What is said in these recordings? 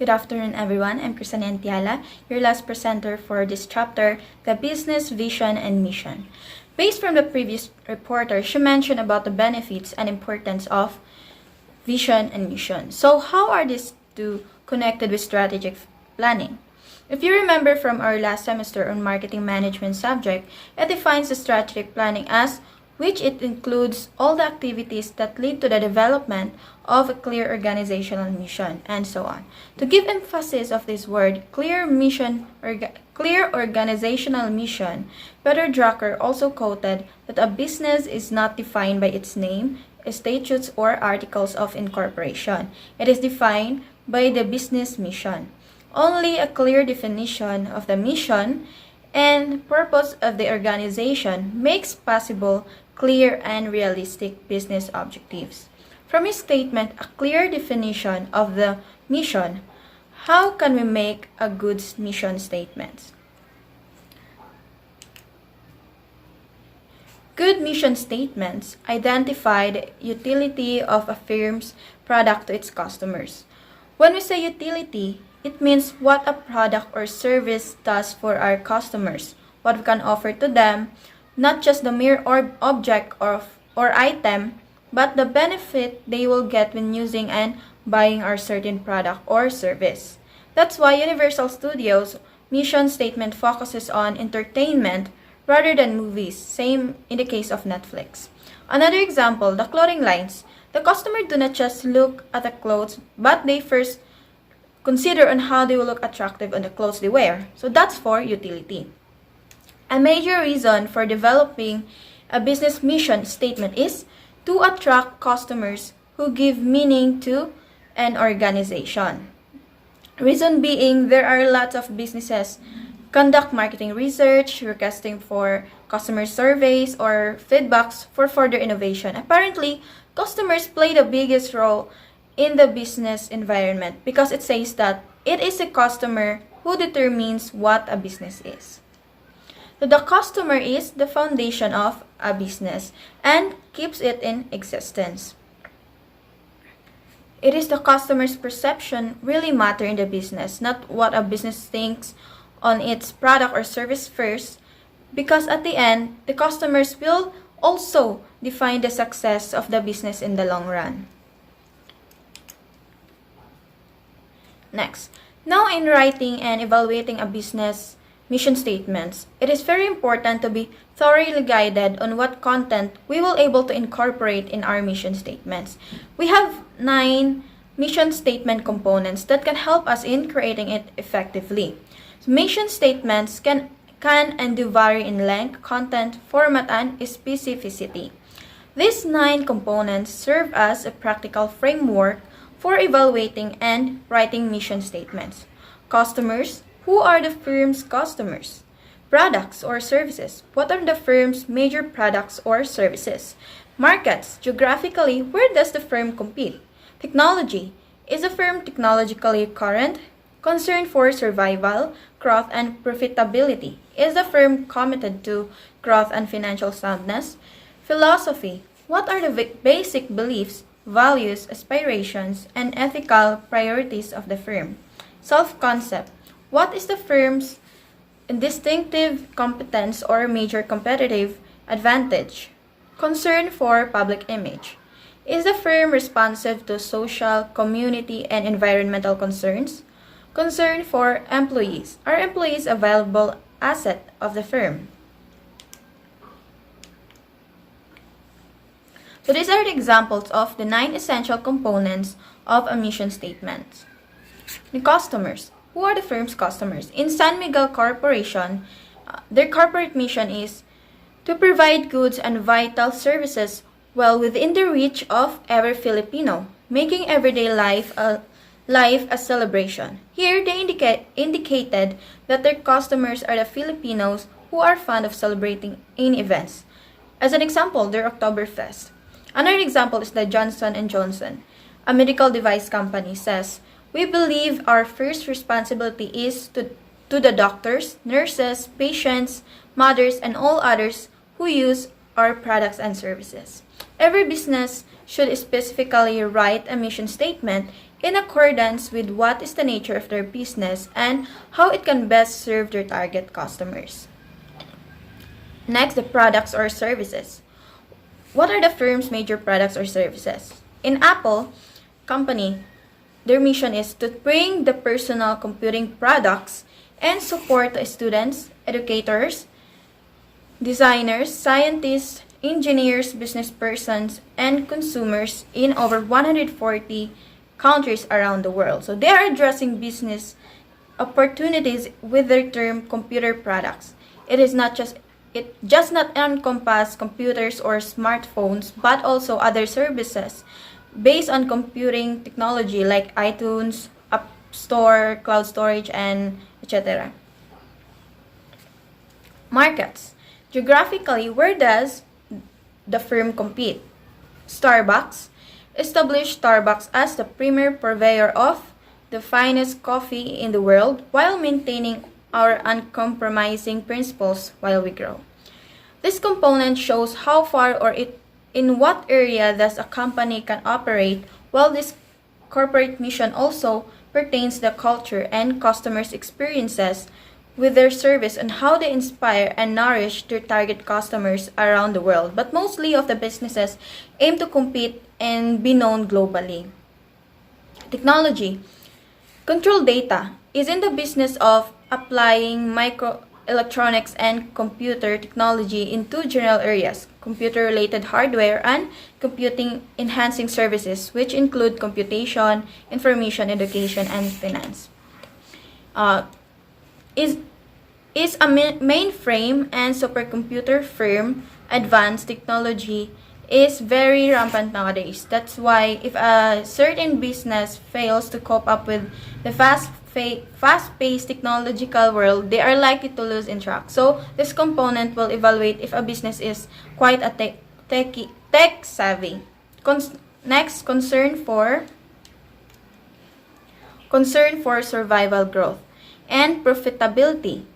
Good afternoon, everyone. I'm Cristiane Antiala, your last presenter for this chapter, The Business Vision and Mission. Based from the previous reporter, she mentioned about the benefits and importance of vision and mission. So how are these two connected with strategic planning? If you remember from our last semester on marketing management subject, it defines the strategic planning as which it includes all the activities that lead to the development of a clear organizational mission, and so on. To give emphasis of this word, clear organizational mission, Peter Drucker also quoted that a business is not defined by its name, statutes, or articles of incorporation. It is defined by the business mission. Only a clear definition of the mission and purpose of the organization makes possible clear and realistic business objectives. From his statement, a clear definition of the mission, how can we make a good mission statement? Good mission statements identify the utility of a firm's product to its customers. When we say utility, it means what a product or service does for our customers, what we can offer to them, not just the mere object or item, but the benefit they will get when using and buying our certain product or service. That's why Universal Studios' mission statement focuses on entertainment rather than movies, same in the case of Netflix. Another example, the clothing lines. The customer do not just look at the clothes, but they first consider on how they will look attractive on the clothes they wear. So that's for utility. A major reason for developing a business mission statement is to attract customers who give meaning to an organization. Reason being, there are lots of businesses conduct marketing research, requesting for customer surveys or feedbacks for further innovation. Apparently, customers play the biggest role in the business environment because it says that it is the customer who determines what a business is. So the customer is the foundation of a business and keeps it in existence. It is the customer's perception really matter in the business, not what a business thinks on its product or service first, because at the end, the customers will also define the success of the business in the long run. Next, now in writing and evaluating a business mission statements, it is very important to be thoroughly guided on what content we will able to incorporate in our mission statements. We have 9 mission statement components that can help us in creating it effectively. So mission statements can and do vary in length, content, format, and specificity. These 9 components serve as a practical framework for evaluating and writing mission statements. Customers. Who are the firm's customers? Products or services. What are the firm's major products or services? Markets. Geographically, where does the firm compete? Technology. Is the firm technologically current? Concern for survival, growth, and profitability. Is the firm committed to growth and financial soundness? Philosophy. What are the basic beliefs, values, aspirations, and ethical priorities of the firm? Self-concept. What is the firm's distinctive competence or major competitive advantage? Concern for public image. Is the firm responsive to social, community, and environmental concerns? Concern for employees. Are employees a valuable asset of the firm? So these are the examples of the 9 essential components of a mission statement. The customers. Who are the firm's customers? In San Miguel Corporation, their corporate mission is to provide goods and vital services well within the reach of every Filipino, making everyday life a celebration. Here, they indicated that their customers are the Filipinos who are fond of celebrating in events. As an example, their Oktoberfest. Another example is the Johnson & Johnson, a medical device company, says, "We believe our first responsibility is to the doctors, nurses, patients, mothers, and all others who use our products and services." Every business should specifically write a mission statement in accordance with what is the nature of their business and how it can best serve their target customers. Next, the products or services. What are the firm's major products or services? In Apple company, their mission is to bring the personal computing products and support to students, educators, designers, scientists, engineers, business persons, and consumers in over 140 countries around the world. So they are addressing business opportunities with their term computer products. It just not encompass computers or smartphones, but also other services based on computing technology like iTunes, App Store, cloud storage, and etc. Markets. Geographically, where does the firm compete? Starbucks established Starbucks as the premier purveyor of the finest coffee in the world while maintaining our uncompromising principles while we grow. This component shows how far or in what area does a company can operate, while this corporate mission also pertains to the culture and customers' experiences with their service and how they inspire and nourish their target customers around the world. But mostly of the businesses aim to compete and be known globally. Technology. Control Data is in the business of applying microelectronics and computer technology in two general areas: computer-related hardware and computing enhancing services, which include computation, information, education, and finance. Is a mainframe and supercomputer firm. Advanced technology is very rampant nowadays. That's why if a certain business fails to cope up with the fast-paced technological world, they are likely to lose in track. So this component will evaluate if a business is quite a tech savvy. Next, concern for survival growth and profitability.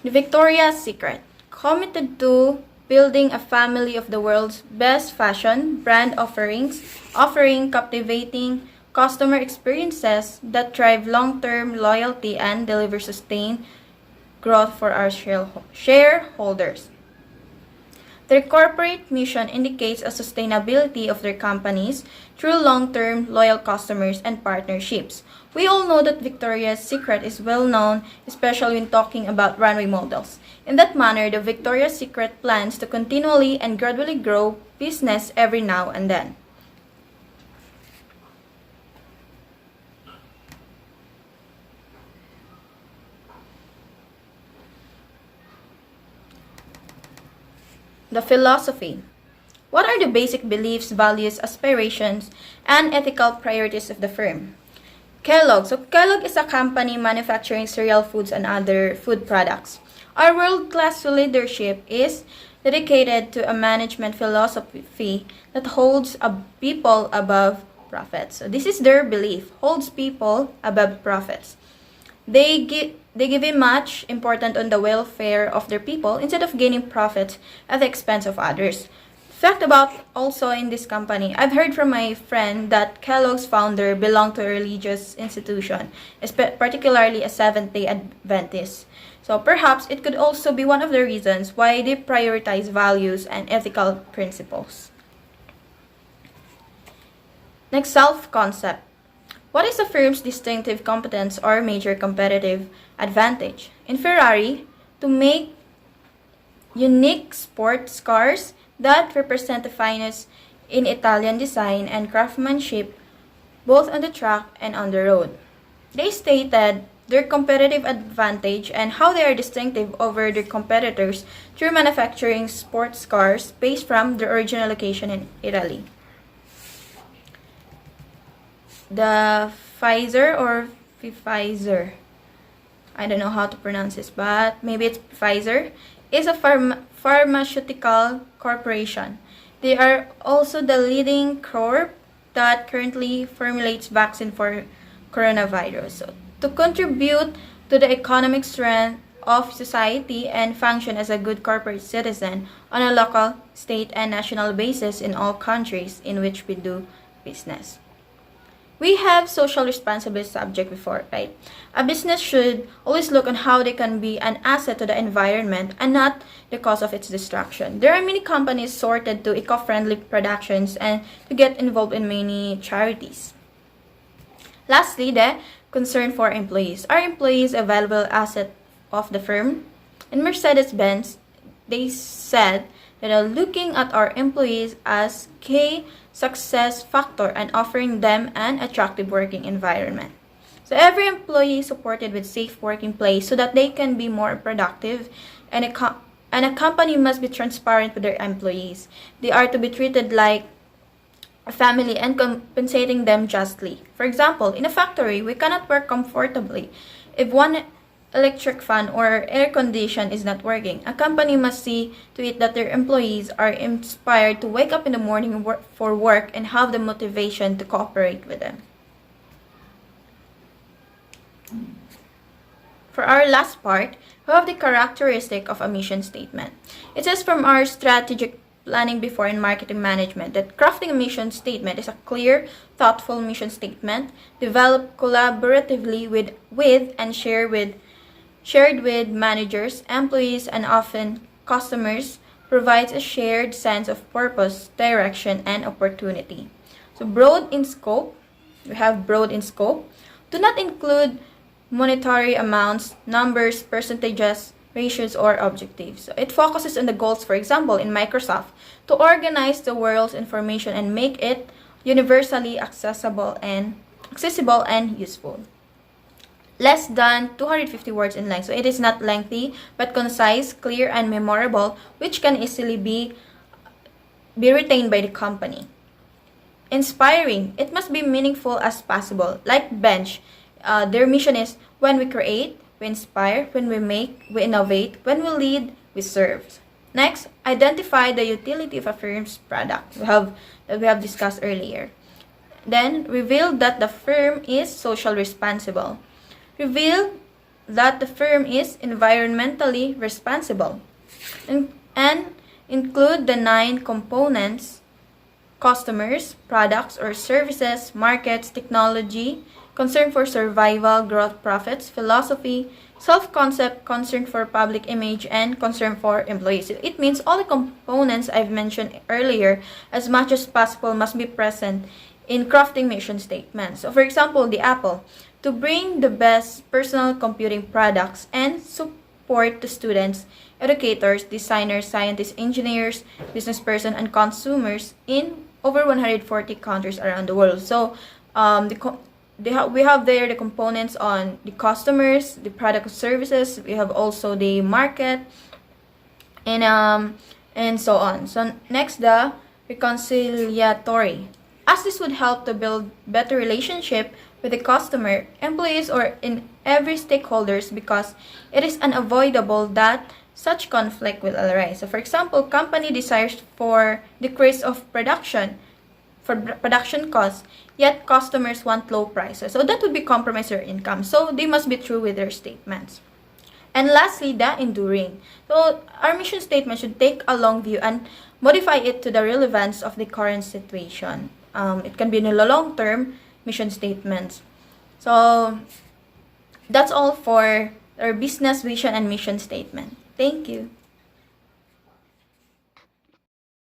The Victoria's Secret, committed to building a family of the world's best fashion brand offerings, offering captivating customer experiences that drive long-term loyalty and deliver sustained growth for our shareholders. Their corporate mission indicates a sustainability of their companies through long-term loyal customers and partnerships. We all know that Victoria's Secret is well known, especially when talking about runway models. In that manner, the Victoria's Secret plans to continually and gradually grow business every now and then. The philosophy. What are the basic beliefs, values, aspirations, and ethical priorities of the firm? Kellogg. So Kellogg is a company manufacturing cereal foods and other food products. Our world-class leadership is dedicated to a management philosophy that holds people above profits. So this is their belief, holds people above profits. They give a much important on the welfare of their people instead of gaining profits at the expense of others. Fact about also in this company, I've heard from my friend that Kellogg's founder belonged to a religious institution, particularly a Seventh-day Adventist. So perhaps it could also be one of the reasons why they prioritize values and ethical principles. Next, self-concept. What is a firm's distinctive competence or major competitive advantage? In Ferrari, to make unique sports cars that represent the finest in Italian design and craftsmanship, both on the track and on the road. They stated their competitive advantage and how they are distinctive over their competitors through manufacturing sports cars based from their original location in Italy. The Pfizer, I don't know how to pronounce this, but maybe it's Pfizer, is a pharmaceutical corporation. They are also the leading corp that currently formulates vaccine for coronavirus. So, to contribute to the economic strength of society and function as a good corporate citizen on a local, state, and national basis in all countries in which we do business. We have social responsibility subject before, right? A business should always look on how they can be an asset to the environment and not the cause of its destruction. There are many companies sorted to eco-friendly productions and to get involved in many charities. Lastly, the concern for employees. Are employees a valuable asset of the firm? In Mercedes-Benz, they said that are looking at our employees as key success factor and offering them an attractive working environment. So every employee is supported with safe working place so that they can be more productive, and a company must be transparent with their employees. They are to be treated like a family and compensating them justly. For example, in a factory, we cannot work comfortably if one electric fan or air condition is not working. A company must see to it that their employees are inspired to wake up in the morning for work and have the motivation to cooperate with them. For our last part, we have the characteristic of a mission statement. It says from our strategic planning before in marketing management that crafting a mission statement is a clear, thoughtful mission statement developed collaboratively with and shared with managers, employees, and often customers, provides a shared sense of purpose, direction, and opportunity. So broad in scope, we have broad in scope, do not include monetary amounts, numbers, percentages, ratios, or objectives. So it focuses on the goals, for example, in Microsoft, to organize the world's information and make it universally accessible and useful. Less than 250 words in length. So it is not lengthy, but concise, clear, and memorable, which can easily be retained by the company. Inspiring. It must be meaningful as possible. Like Bench, their mission is when we create, we inspire, when we make, we innovate, when we lead, we serve. Next, identify the utility of a firm's product. We have discussed earlier. Then, reveal that the firm is social responsible. Reveal that the firm is environmentally responsible. And include the 9 components: customers, products or services, markets, technology, concern for survival, growth, profits, philosophy, self-concept, concern for public image, and concern for employees. It means all the components I've mentioned earlier, as much as possible, must be present in crafting mission statements. So for example, the Apple, to bring the best personal computing products and support the students, educators, designers, scientists, engineers, business person, and consumers in over 140 countries around the world. So we have there the components on the customers, the product services. We have also the market, and so on. So next, the reconciliatory. As this would help to build better relationship with the customer, employees, or in every stakeholders, because it is unavoidable that such conflict will arise. So for example, company desires for decrease of production costs, yet customers want low prices. So that would be compromise their income. So they must be true with their statements. And lastly, the enduring. So our mission statement should take a long view and modify it to the relevance of the current situation. It can be in the long-term mission statements. So that's all for our business vision and mission statement. Thank you.